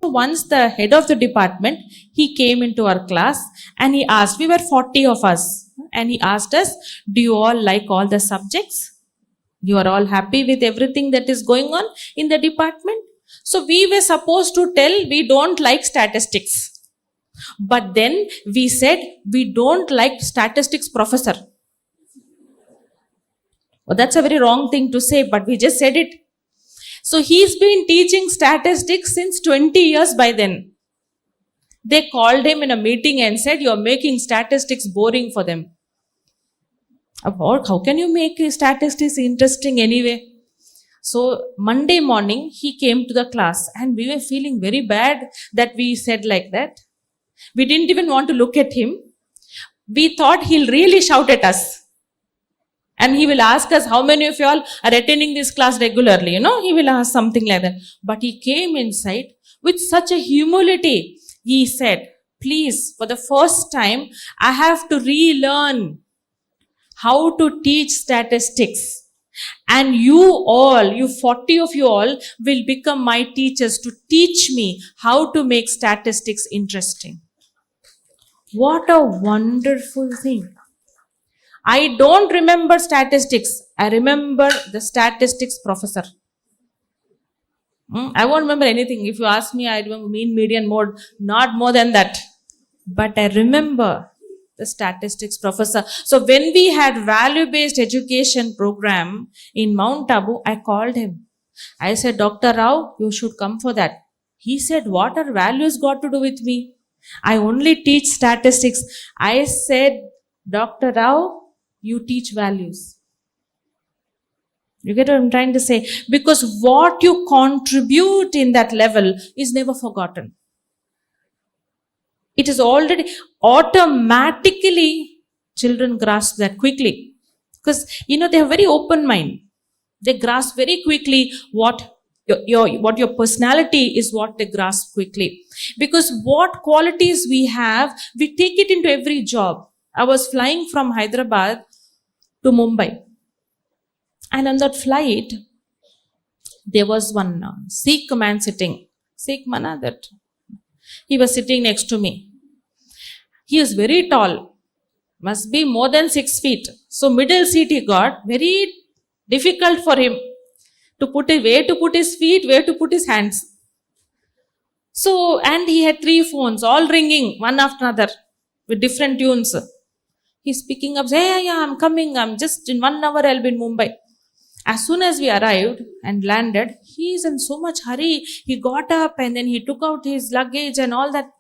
Once the head of the department, he came into our class and he asked, we were 40 of us, and he asked us, do you all like all the subjects? You are all happy with everything that is going on in the department? So we were supposed to tell we don't like statistics. But then we said we don't like statistics professor. Well, that's a very wrong thing to say, but we just said it. So he's been teaching statistics since 20 years by then. They called him in a meeting and said, you're making statistics boring for them. How can you make statistics interesting anyway? So Monday morning, he came to the class and we were feeling very bad that we said like that. We didn't even want to look at him. We thought he'll really shout at us. And he will ask us, how many of you all are attending this class regularly? He will ask something like that. But he came inside with such a humility. He said, please, for the first time, I have to relearn how to teach statistics. And you 40 of you all will become my teachers to teach me how to make statistics interesting. What a wonderful thing. I don't remember statistics. I remember the statistics professor. I won't remember anything. If you ask me, I remember mean, median, mode, not more than that. But I remember the statistics professor. So when we had value-based education program in Mount Abu, I called him. I said, Dr. Rao, you should come for that. He said, what are values got to do with me? I only teach statistics. I said, Dr. Rao, you teach values. You get what I'm trying to say? Because what you contribute in that level is never forgotten. It is already automatically, children grasp that quickly. Because, they have very open mind. They grasp very quickly what your personality is, what they grasp quickly. Because what qualities we have, we take it into every job. I was flying from Hyderabad to Mumbai. And on that flight, there was one Sikh man sitting. Sikh man, that he was sitting next to me. He is very tall, must be more than 6 feet. So middle seat he got, very difficult for him to put it, where to put his feet, where to put his hands. So, and he had 3 phones, all ringing, one after another, with different tunes. He's picking up, say, yeah, I'm coming, I'm just in 1 hour I'll be in Mumbai. As soon as we arrived and landed, he is in so much hurry. He got up and then he took out his luggage and all that.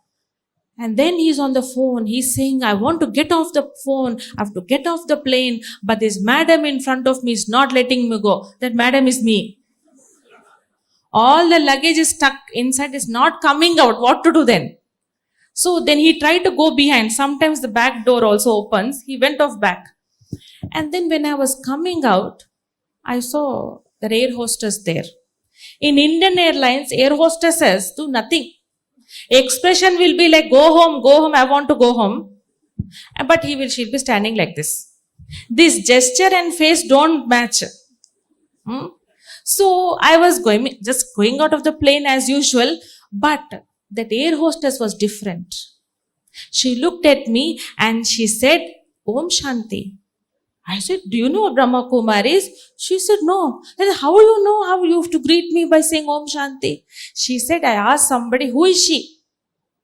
And then he's on the phone. He's saying, I want to get off the phone. I have to get off the plane. But this madam in front of me is not letting me go. That madam is me. All the luggage is stuck inside, is not coming out. What to do then? So then he tried to go behind. Sometimes the back door also opens. He went off back. And then when I was coming out, I saw the air hostess there. In Indian Airlines, air hostesses do nothing. Expression will be like, go home, I want to go home. But she'll be standing like this. This gesture and face don't match. So I was just going out of the plane as usual, but that air hostess was different. She looked at me and she said, Om Shanti. I said, do you know Brahma Kumaris? She said, no. Then how you know how you have to greet me by saying Om Shanti? She said, I asked somebody, who is she?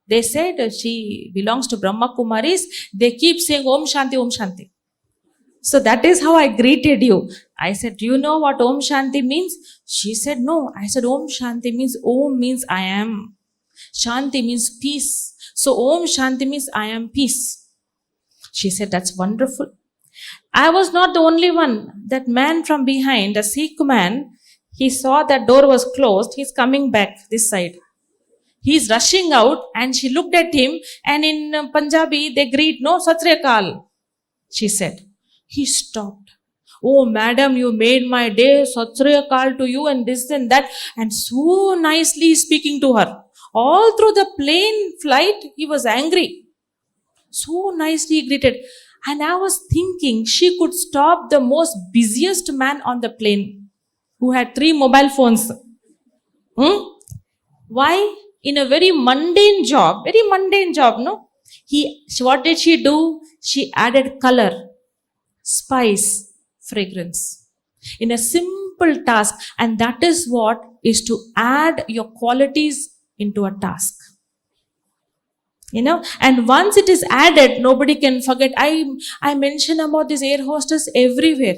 They said, she belongs to Brahma Kumaris. They keep saying Om Shanti, Om Shanti. So that is how I greeted you. I said, do you know what Om Shanti means? She said, no. I said, Om Shanti means, Om means I am. Shanti means peace. So Om Shanti means I am peace. She said, that's wonderful. I was not the only one. That man from behind, a Sikh man, he saw that door was closed. He's coming back this side. He's rushing out and she looked at him and in Punjabi they greet, no, Sat Sri Akal, she said. He stopped. Oh, madam, you made my day, Sat Sri Akal to you and this and that. And so nicely speaking to her. All through the plane flight, he was angry. So nicely greeted. And I was thinking she could stop the most busiest man on the plane who had 3 mobile phones. Why? In a very mundane job, no? What did she do? She added color, spice, fragrance in a simple task. And that is what is to add your qualities into a task. And once it is added, nobody can forget. I mention about this air hostess everywhere,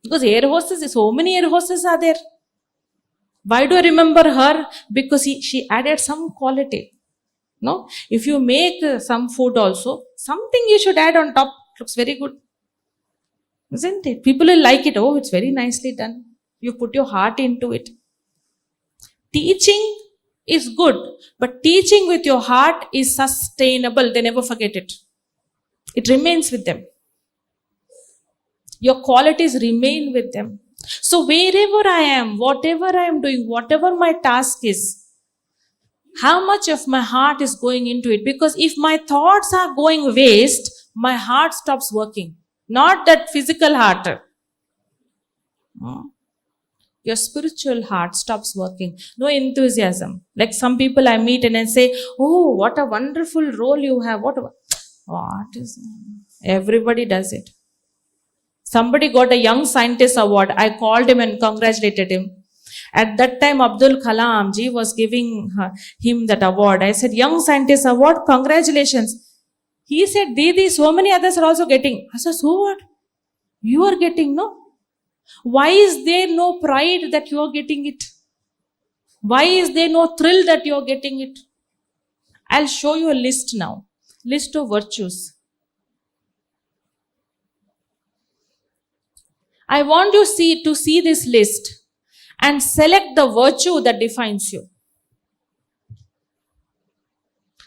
because air hostess, so many air hostesses are there. Why do I remember her? Because she added some quality. No, if you make some food also, something you should add on top. Looks very good, isn't it? People will like it. Oh, it's very nicely done. You put your heart into it. Teaching is good, but teaching with your heart is sustainable. They never forget it. It remains with them. Your qualities remain with them. So wherever I am, whatever I am doing, whatever my task is, how much of my heart is going into it? Because if my thoughts are going waste, my heart stops working. Not that physical heart. Your spiritual heart stops working. No enthusiasm. Like some people I meet and I say, oh, what a wonderful role you have. What is it? Everybody does it. Somebody got a Young Scientist Award. I called him and congratulated him. At that time, Abdul Kalam ji was giving him that award. I said, Young Scientist Award, congratulations. He said, Didi, so many others are also getting. I said, so what? You are getting, no? Why is there no pride that you are getting it? Why is there no thrill that you are getting it? I'll show you a list now. List of virtues. I want you to see this list and select the virtue that defines you.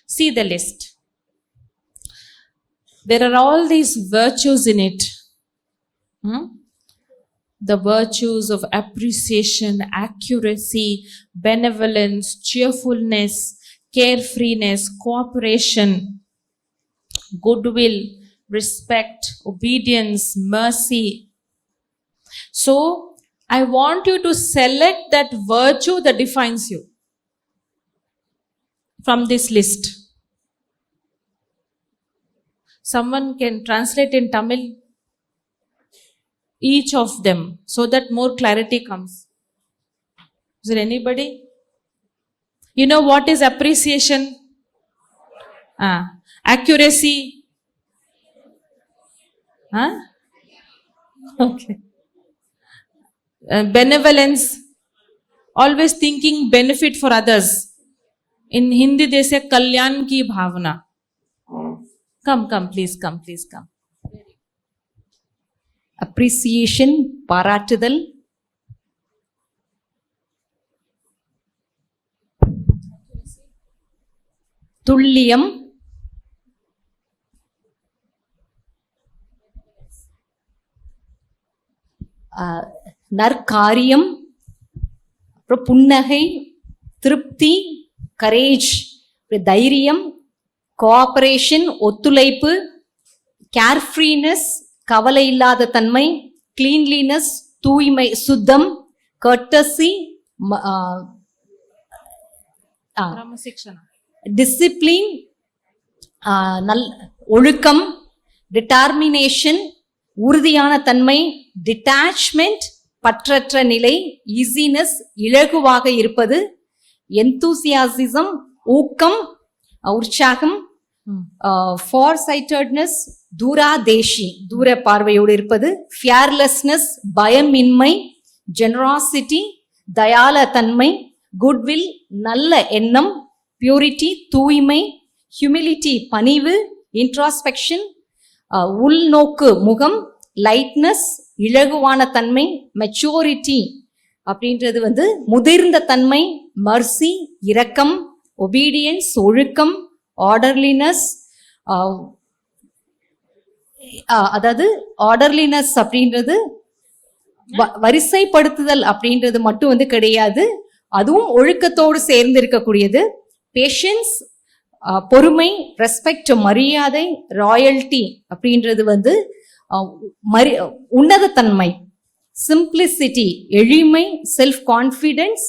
See the list. There are all these virtues in it. The virtues of appreciation, accuracy, benevolence, cheerfulness, carefreeness, cooperation, goodwill, respect, obedience, mercy. So, I want you to select that virtue that defines you from this list. Someone can translate in Tamil each of them so that more clarity comes. Is there anybody? You know what is appreciation? Accuracy? Okay. Benevolence, always thinking benefit for others. In Hindi they say kalyan ki bhavana. Come, please come. Appreciation, பாராட்டுதல். துல்லியம், நற்காரியம், அப்புறம் புன்னகை, திருப்தி, courage, தைரியம், cooperation, ஒத்துழைப்பு, கேர்ஃப்ரீனஸ், கவலை இல்லாத தன்மை, கிளீன்லினஸ், தூய்மை, சுத்தம், கர்ட்டசி, டிசிப்ளின், ஒழுக்கம், டிட்டர்மினேஷன், உறுதியான தன்மை, டிட்டாச்மெண்ட், பற்றற்ற நிலை, ஈஸினஸ், இலகுவாக இருப்பது, எந்தூசியாசிசம், ஊக்கம், உற்சாகம், ஃபார்சைட்டட்னஸ், தூராதேஷி, தூர பார்வையோடு இருப்பது, ஃபியர்லெஸ்னஸ், பயமின்மை, ஜெனராசிட்டி, தயால தன்மை, குட்வில், நல்ல எண்ணம், பியூரிட்டி, தூய்மை, ஹியூமிலிட்டி, பணிவு, இன்ட்ராஸ்பெக்ஷன், உள்நோக்கு முகம், லைட்னஸ், இலகுவான தன்மை, மெச்சூரிட்டி அப்படின்றது முதிர்ந்த தன்மை, மர்சி, இரக்கம், ஒபீடியன்ஸ், ஒழுக்கம், ஆர்டர்லினஸ். அதாவது ஆர்டர்லினஸ் அப்படின்றது வரிசைப்படுத்துதல் அப்படின்றது மட்டும் கிடையாது, அதுவும் ஒழுக்கத்தோடு சேர்ந்து இருக்கக்கூடியது. பேஷன்ஸ், பொறுமை, ரெஸ்பெக்ட், மரியாதை, ராயல்டி அப்படின்றது வந்து உன்னதத்தன்மை, சிம்பிளிசிட்டி, எளிமை, செல்ஃப் கான்ஃபிடென்ஸ்,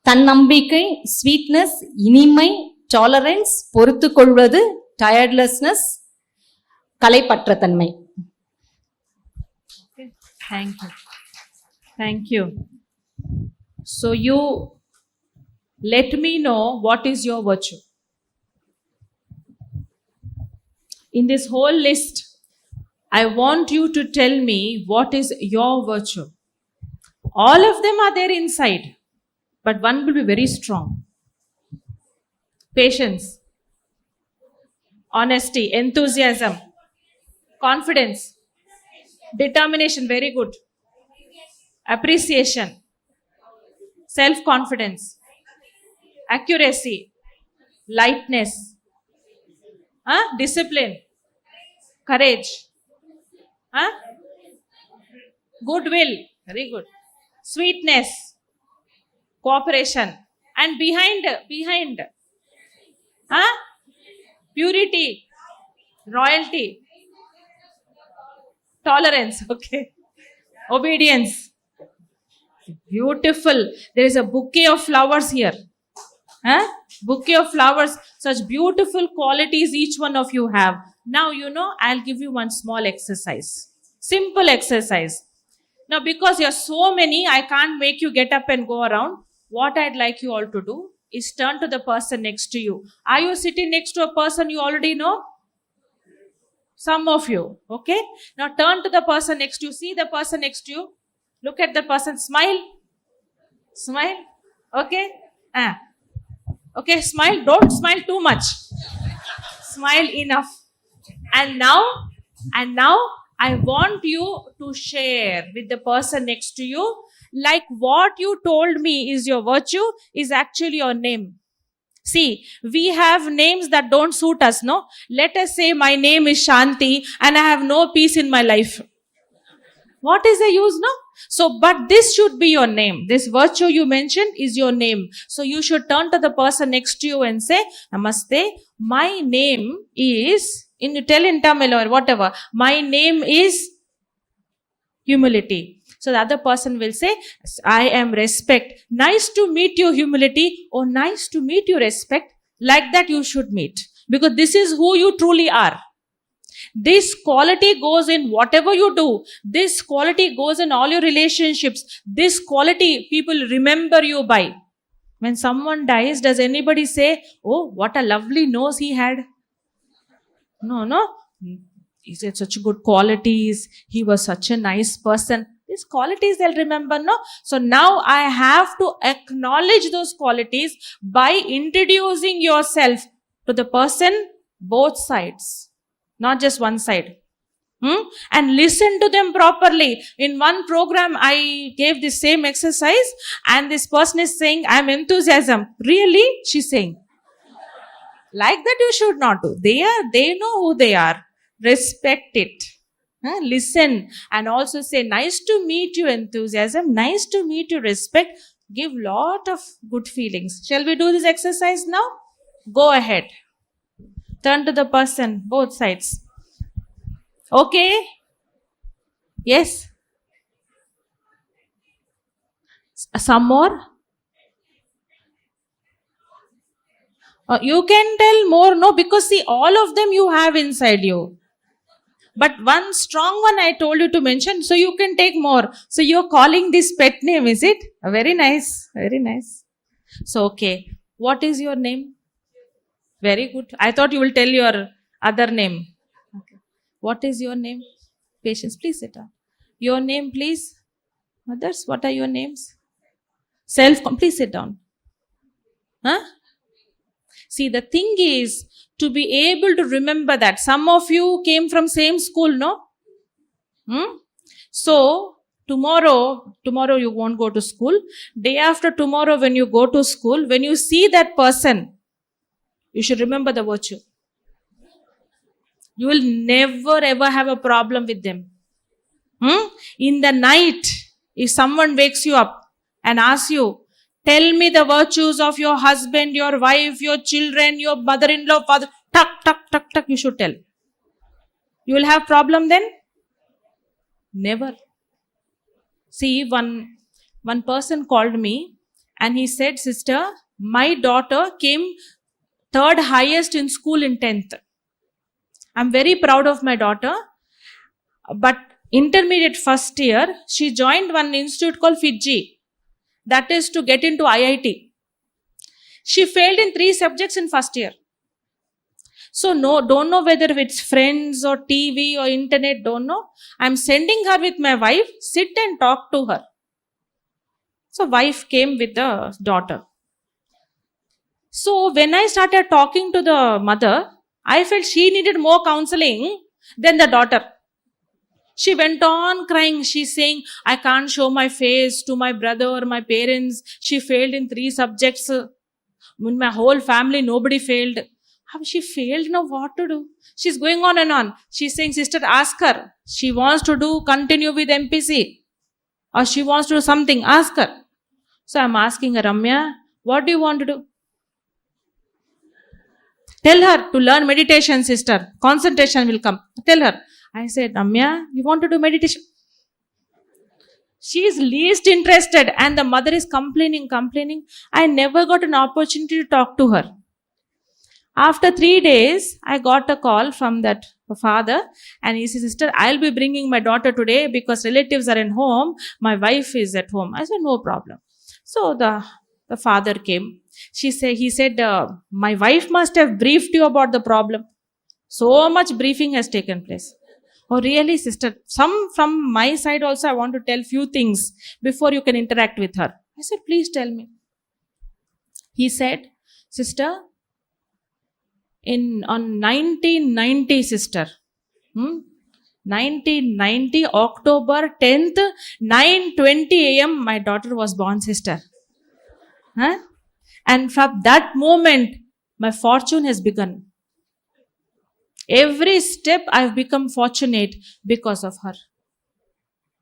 தன்னம்பிக்கை, ஸ்வீட்னஸ், இனிமை, டாலரன்ஸ், பொறுத்து கொள்வது, டயர்ட்லெஸ்னஸ், கலைப்பற்ற தன்மை. Thank you. Thank you. So you let me know what is your virtue. In this whole list, I want you to tell me what is your virtue. All of them are there inside, but one will be very strong. Patience, honesty, enthusiasm, confidence, determination, very good. Appreciation, self-confidence, accuracy, lightness, discipline, courage, goodwill, very good, sweetness, cooperation, and behind purity, royalty, tolerance, okay, obedience. Beautiful. There is a bouquet of flowers here. Bouquet of flowers. Such beautiful qualities each one of you have. Now, I'll give you one small exercise. Simple exercise. Now, because you're so many, I can't make you get up and go around. What I'd like you all to do is turn to the person next to you. Are you sitting next to a person you already know? Some of you. Okay? Now, turn to the person next to you. See the person next to you. Look at the person. Smile. Smile. Okay? Okay, smile. Don't smile too much. Smile enough. And now, I want you to share with the person next to you, like what you told me is your virtue is actually your name. See, we have names that don't suit us, no? Let us say my name is Shanti and I have no peace in my life. What is the use, no? So, but this should be your name. This virtue you mentioned is your name. So, you should turn to the person next to you and say, Namaste, my name is, tell in Tamil or whatever, my name is humility. So, the other person will say, I am respect. Nice to meet you, humility. Oh, nice to meet you, respect. Like that you should meet. Because this is who you truly are. This quality goes in whatever you do. This quality goes in all your relationships. This quality people remember you by. When someone dies, does anybody say, oh, what a lovely nose he had? No. He said such good qualities. He was such a nice person. These qualities they'll remember, no? So now I have to acknowledge those qualities by introducing yourself to the person, both sides. Not just one side. And listen to them properly. In one program, I gave the same exercise and this person is saying, I'm enthusiasm. Really? She's saying. Like that you should not do. They know who they are. Respect it. Listen and also say, nice to meet you, enthusiasm. Nice to meet you, respect. Give lot of good feelings. Shall we do this exercise now? Go ahead. Turn to the person, both sides. Okay? Yes? Some more? You can tell more, no? Because see, all of them you have inside you. But one strong one I told you to mention, so you can take more. So you're calling this pet name, is it? Very nice. Very nice. So, okay. What is your name? Very good. I thought you will tell your other name. Okay. What is your name? Patience, please sit down. Your name, please. Others, what are your names? Please sit down. See, the thing is to be able to remember that. Some of you came from same school, no? So, tomorrow you won't go to school. Day after tomorrow when you go to school, when you see that person, you should remember the virtue. You will never ever have a problem with them. In the night, if someone wakes you up and asks you, Tell me the virtues of your husband, your wife, your children, your mother-in-law, father. Tuck, tuck, tuck, tuck, you should tell. You will have problem then? Never. See, one person called me and he said, sister, my daughter came third highest in school in 10th. I'm very proud of my daughter. But intermediate first year, she joined one institute called Fiji. That is to get into IIT. She failed in 3 subjects in first year. So don't know whether it's friends or TV or internet, don't know. I'm sending her with my wife, sit and talk to her. So wife came with the daughter. So when I started talking to the mother, I felt she needed more counseling than the daughter. She went on crying. She's saying, I can't show my face to my brother or my parents. She failed in 3 subjects. In my whole family, nobody failed. How she failed now? What to do? She's going on and on. She's saying, sister, ask her. She wants to continue with MPC. Or she wants to do something. Ask her. So I'm asking her, Ramya, what do you want to do? Tell her to learn meditation, sister. Concentration will come. Tell her. I said, Ramya, you want to do meditation? She is least interested and the mother is complaining. I never got an opportunity to talk to her. After 3 days, I got a call from that father and he said, sister, I'll be bringing my daughter today because relatives are in home. My wife is at home. I said, no problem. So the father came. He said, my wife must have briefed you about the problem. So much briefing has taken place. Oh, really, sister? Some from my side also, I want to tell few things before you can interact with her. I said, please tell me. He said, sister, on 1990, sister, 1990, October 10th, 9:20 a.m., my daughter was born, sister. Huh? And from that moment, my fortune has begun. Every step I've become fortunate because of her.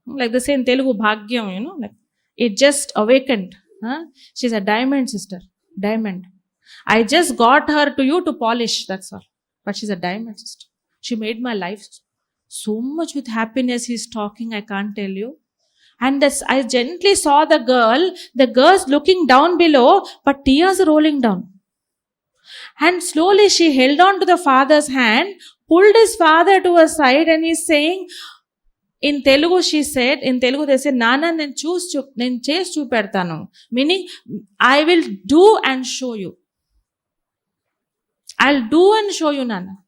Like they say in Telugu, Bhagyam, like it just awakened. Huh? She's a diamond, sister. Diamond. I just got her to you to polish, that's all. But she's a diamond, sister. She made my life so much with happiness. He's talking, I can't tell you. And I gently saw the girl's looking down below, but tears are rolling down. And slowly she held on to the father's hand, pulled his father to her side, and he's saying, in Telugu they say, Nana, nen chesi chupertanu. Meaning, I will do and show you. I'll do and show you, Nana.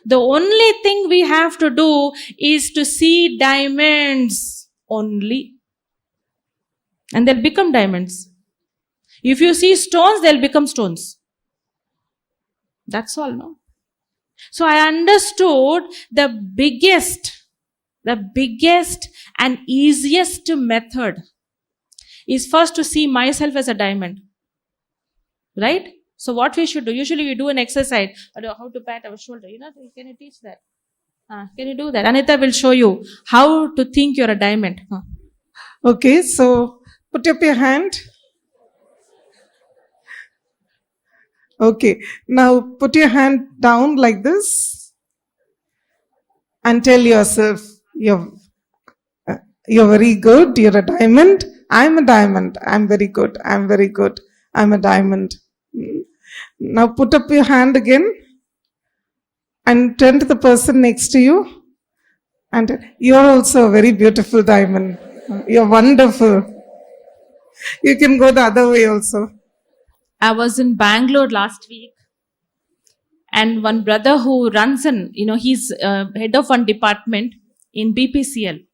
The only thing we have to do is to see diamonds only. And they'll become diamonds. If you see stones, they'll become stones. That's all, no? So I understood the biggest and easiest method is first to see myself as a diamond. Right? So what we should do, usually we do an exercise, how to pat our shoulder. Can you teach that? Can you do that? Anita will show you how to think you're a diamond. Okay, so put up your hand. Okay, now put your hand down like this and tell yourself, you're very good, you're a diamond. I'm a diamond. I'm very good. I'm very good. I'm a diamond. Now put up your hand again and turn to the person next to you and you're also a very beautiful diamond. You're wonderful. You can go the other way also. I was in Bangalore last week and one brother who runs he's head of one department in BPCL.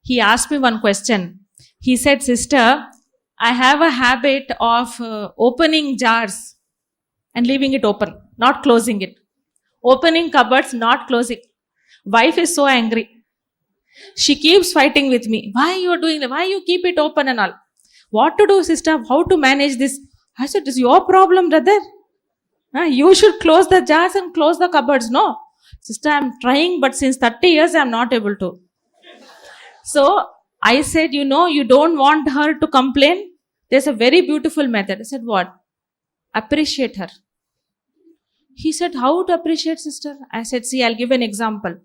He asked me one question. He said, sister, I have a habit of opening jars and leaving it open, not closing it. Opening cupboards, not closing. Wife is so angry. She keeps fighting with me. Why you are doing that? Why you keep it open and all? What to do, sister? How to manage this? I said, it's your problem, brother. You should close the jars and close the cupboards. No. Sister, I'm trying, but since 30 years, I'm not able to. So I said, you don't want her to complain. There's a very beautiful method. I said, what? Appreciate her. He said, how to appreciate sister? I said, see, I'll give an example.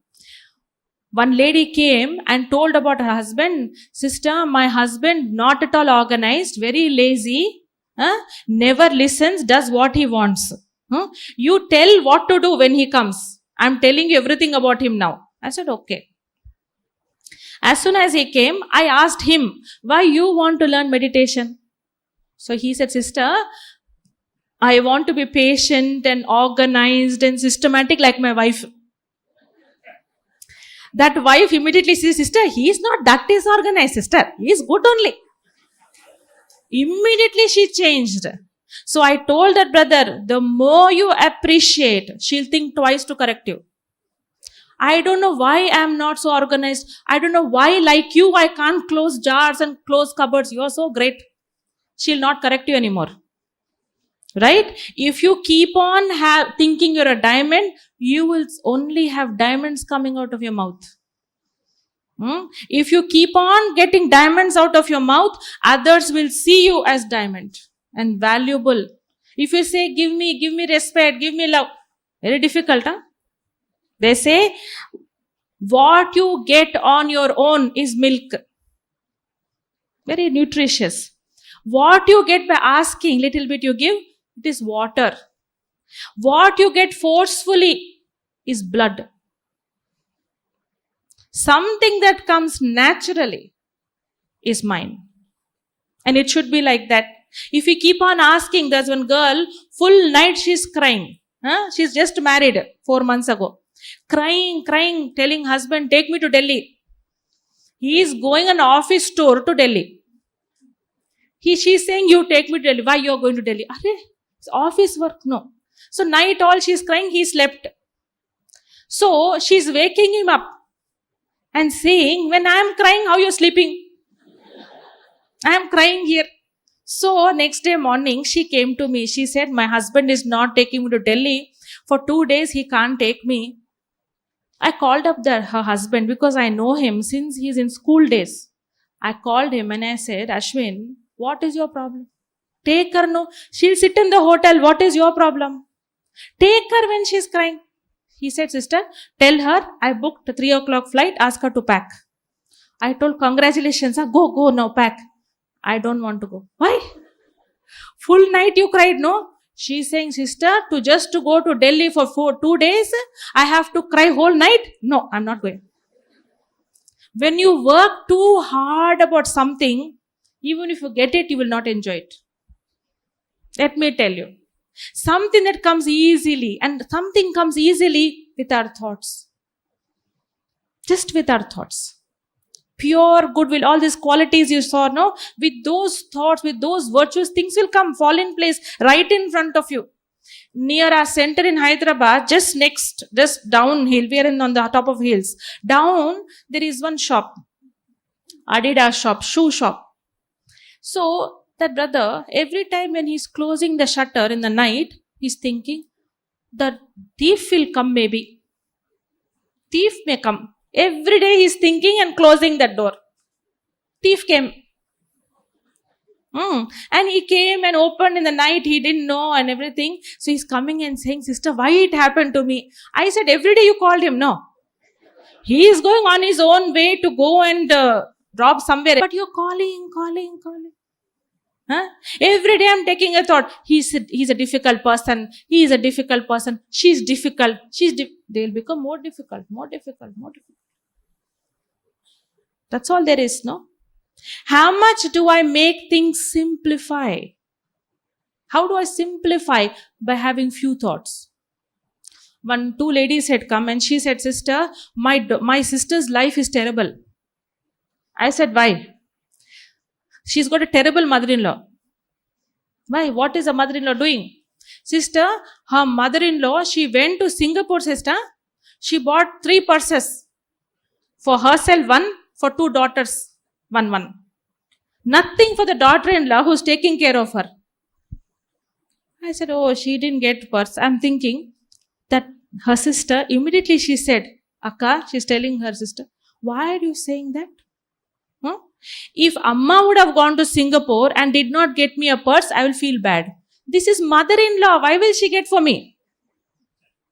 One lady came and told about her husband. Sister, my husband not at all organized, very lazy, never listens, does what he wants. You tell what to do when he comes. I'm telling you everything about him now. I said, okay. As soon as he came, I asked him, why you want to learn meditation? So he said, sister, I want to be patient and organized and systematic like my wife. That wife immediately says, sister, he is not that disorganized, sister. He is good only. Immediately she changed. So I told that brother, the more you appreciate, she'll think twice to correct you. I don't know why I'm not so organized. I don't know why, like you, I can't close jars and close cupboards. You're so great. She'll not correct you anymore. Right? If you keep on thinking you're a diamond, you will only have diamonds coming out of your mouth. If you keep on getting diamonds out of your mouth, others will see you as diamond and valuable. If you say, give me respect, give me love, very difficult, huh? They say, what you get on your own is milk. Very nutritious. What you get by asking, little bit you give, it is water. What you get forcefully is blood. Something that comes naturally is mine. And it should be like that. If you keep on asking, there's one girl, full night she's crying. She's just married 4 months ago. Crying, telling husband, take me to Delhi. He is going on office tour to Delhi. She's saying, you take me to Delhi. Why you are going to Delhi? It's office work. No. So night all she's crying, he slept. So she's waking him up and saying, when I'm crying, how you're sleeping? I'm crying here. So next day morning, she came to me. She said, my husband is not taking me to Delhi. For 2 days, he can't take me. I called up her husband because I know him since he's in school days. I called him and I said, Ashwin, what is your problem? Take her, no. She'll sit in the hotel. What is your problem? Take her when she's crying. He said, sister, tell her I booked a 3 o'clock flight. Ask her to pack. I told, congratulations. Go now, pack. I don't want to go. Why? Full night you cried, no? She's saying, sister, to go to Delhi for 2 days, I have to cry whole night? No, I'm not going. When you work too hard about something, even if you get it, you will not enjoy it. Let me tell you. Something that comes easily, and something comes easily with our thoughts. Just with our thoughts. Pure goodwill, all these qualities you saw, no? With those thoughts, with those virtues, things will come, fall in place right in front of you. Near our center in Hyderabad, just downhill, we are on the top of hills. Down, there is one shop. Adidas shop, shoe shop. So, that brother, every time when he's closing the shutter in the night, he's thinking, the thief will come maybe. Thief may come. Every day he's thinking and closing that door. Thief came. And he came and opened in the night. He didn't know and everything. So he's coming and saying, sister, why it happened to me? I said, every day you called him. No. He is going on his own way to go and rob somewhere. But you're calling. Every day I'm taking a thought. He's a difficult person. He is a difficult person. She's difficult. They'll become more difficult. That's all there is, no? How much do I make things simplify? How do I simplify? By having few thoughts. 2 ladies had come and she said, sister, my sister's life is terrible. I said, why? She's got a terrible mother-in-law. Why? What is a mother-in-law doing? Sister, her mother-in-law, she went to Singapore, sister. She bought 3 purses. For herself, 1. For 2 daughters, 1. Nothing for the daughter-in-law who's taking care of her. I said, oh, she didn't get purse. I'm thinking that her sister, immediately she said, Akka, she's telling her sister, why are you saying that? If Amma would have gone to Singapore and did not get me a purse, I will feel bad. This is mother-in-law. Why will she get for me?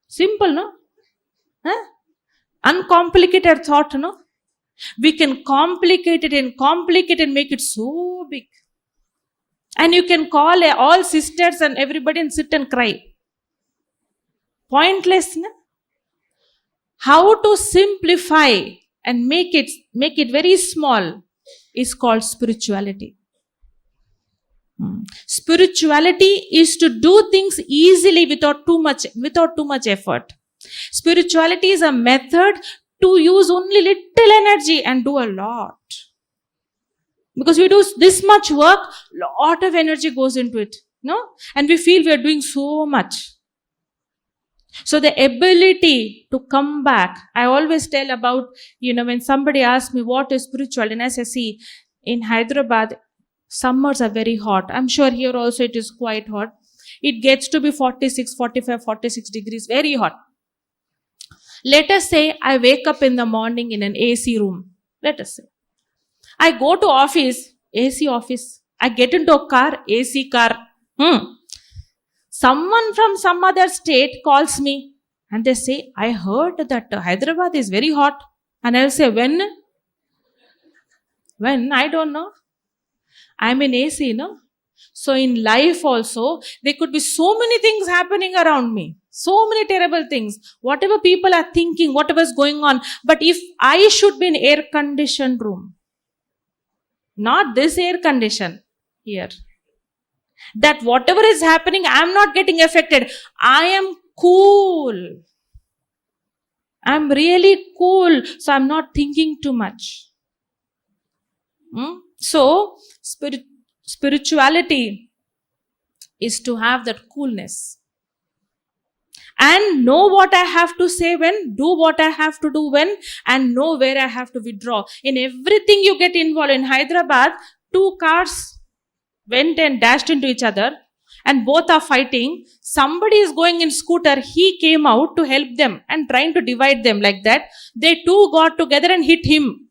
Simple, no? Huh? Uncomplicated thought, no? We can complicate it and make it so big. And you can call all sisters and everybody and sit and cry. Pointless, no? How to simplify and make it very small is called spirituality. Spirituality is to do things easily without too much effort. Spirituality is a method to use only little energy and do a lot. Because we do this much work, lot of energy goes into it, no? And we feel we are doing so much. So the ability to come back, I always tell about, when somebody asks me what is spiritual, and as I see in Hyderabad, summers are very hot. I'm sure here also it is quite hot. It gets to be 46, 45, 46 degrees, very hot. Let us say I wake up in the morning in an AC room. Let us say. I go to office, AC office. I get into a car, AC car. Someone from some other state calls me and they say, I heard that Hyderabad is very hot. And I'll say, when? When? I don't know. I'm in AC, no? So in life also, there could be so many things happening around me. So many terrible things. Whatever people are thinking, whatever is going on. But if I should be in air-conditioned room, not this air condition here, that whatever is happening, I am not getting affected. I am cool. I'm really cool. So I'm not thinking too much. So, spirituality is to have that coolness. And know what I have to say when, do what I have to do when, and know where I have to withdraw. In everything you get involved. In Hyderabad, 2 cars went and dashed into each other and both are fighting. Somebody is going in scooter. He came out to help them and trying to divide them like that. They two got together and hit him.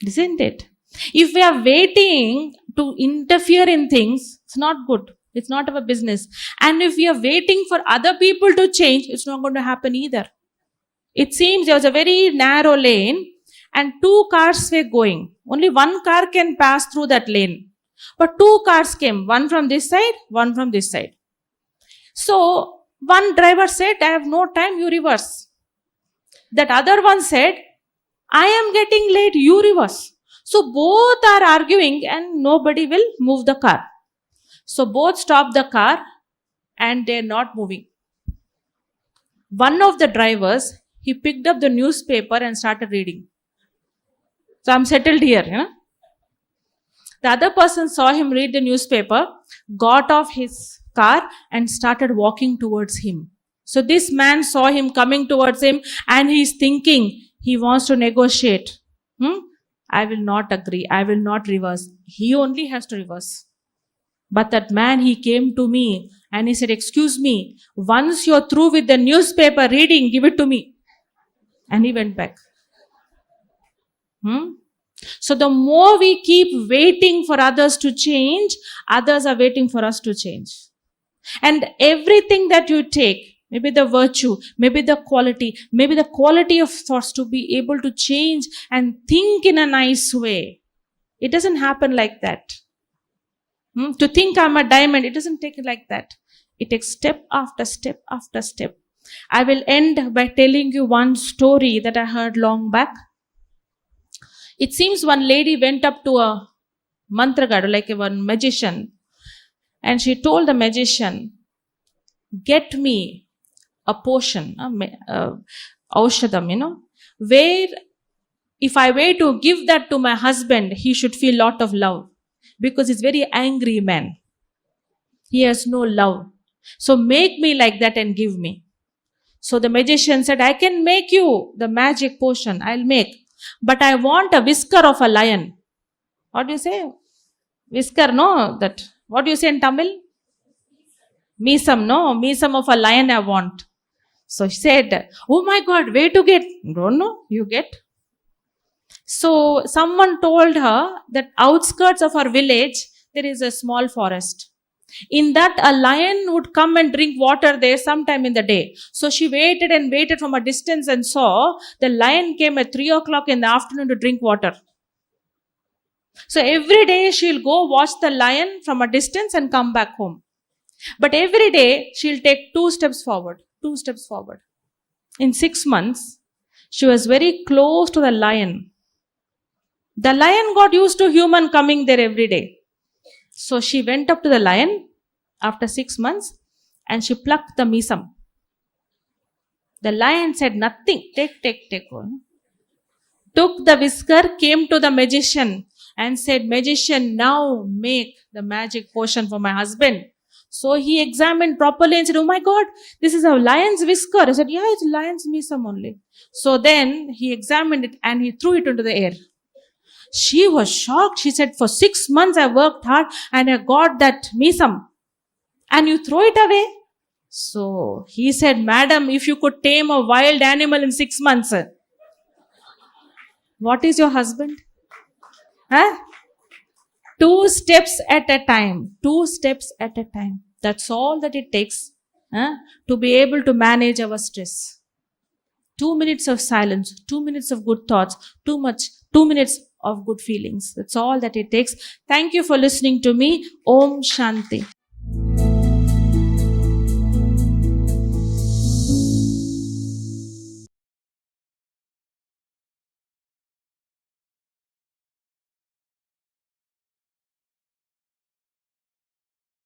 Isn't it? If we are waiting to interfere in things, it's not good. It's not our business. And if we are waiting for other people to change, it's not going to happen either. It seems there was a very narrow lane and 2 cars were going. Only 1 car can pass through that lane. But 2 cars came, one from this side, one from this side. So, one driver said, I have no time, you reverse. That other one said, I am getting late, you reverse. So, both are arguing and nobody will move the car. So, both stop the car and they are not moving. One of the drivers, he picked up the newspaper and started reading. So, I'm settled here. The other person saw him read the newspaper, got off his car and started walking towards him. So, this man saw him coming towards him and he's thinking, he wants to negotiate. I will not agree. I will not reverse. He only has to reverse. But that man, he came to me and he said, excuse me, once you're through with the newspaper reading, give it to me. And he went back. So the more we keep waiting for others to change, others are waiting for us to change. And everything that you take, maybe the virtue, maybe the quality of thoughts to be able to change and think in a nice way. It doesn't happen like that. To think I'm a diamond, it doesn't take it like that. It takes step after step after step. I will end by telling you one story that I heard long back. It seems one lady went up to a mantragadu, like one magician, and she told the magician, get me a potion, aushadam, where if I were to give that to my husband, he should feel lot of love. Because he's very angry man. He has no love. So make me like that and give me. So the magician said, I can make you the magic potion. I'll make. But I want a whisker of a lion. What do you say? Whisker, no? That. What do you say in Tamil? Meesam, no? Meesam of a lion I want. So he said, oh my God, where to get? Don't know. You get. So someone told her that outskirts of our village, there is a small forest. In that, a lion would come and drink water there sometime in the day. So she waited and waited from a distance and saw the lion came at 3 o'clock in the afternoon to drink water. So every day she'll go watch the lion from a distance and come back home. But every day she'll take 2 steps forward, 2 steps forward. In 6 months, she was very close to the lion. The lion got used to human coming there every day. So she went up to the lion after 6 months and she plucked the misam. The lion said nothing. Take. Took the whisker, came to the magician and said, magician, now make the magic potion for my husband. So he examined properly and said, oh my God, this is a lion's whisker. I said, yeah, it's lion's misam only. So then he examined it and he threw it into the air. She was shocked. She said, for 6 months I worked hard and I got that misam. And you throw it away? So he said, madam, if you could tame a wild animal in 6 months, what is your husband? Huh? 2 steps at a time. 2 steps at a time. That's all that it takes to be able to manage our stress. 2 minutes of silence, 2 minutes of good thoughts, 2 minutes of good feelings. That's all that it takes. Thank you for listening to me. Om Shanti.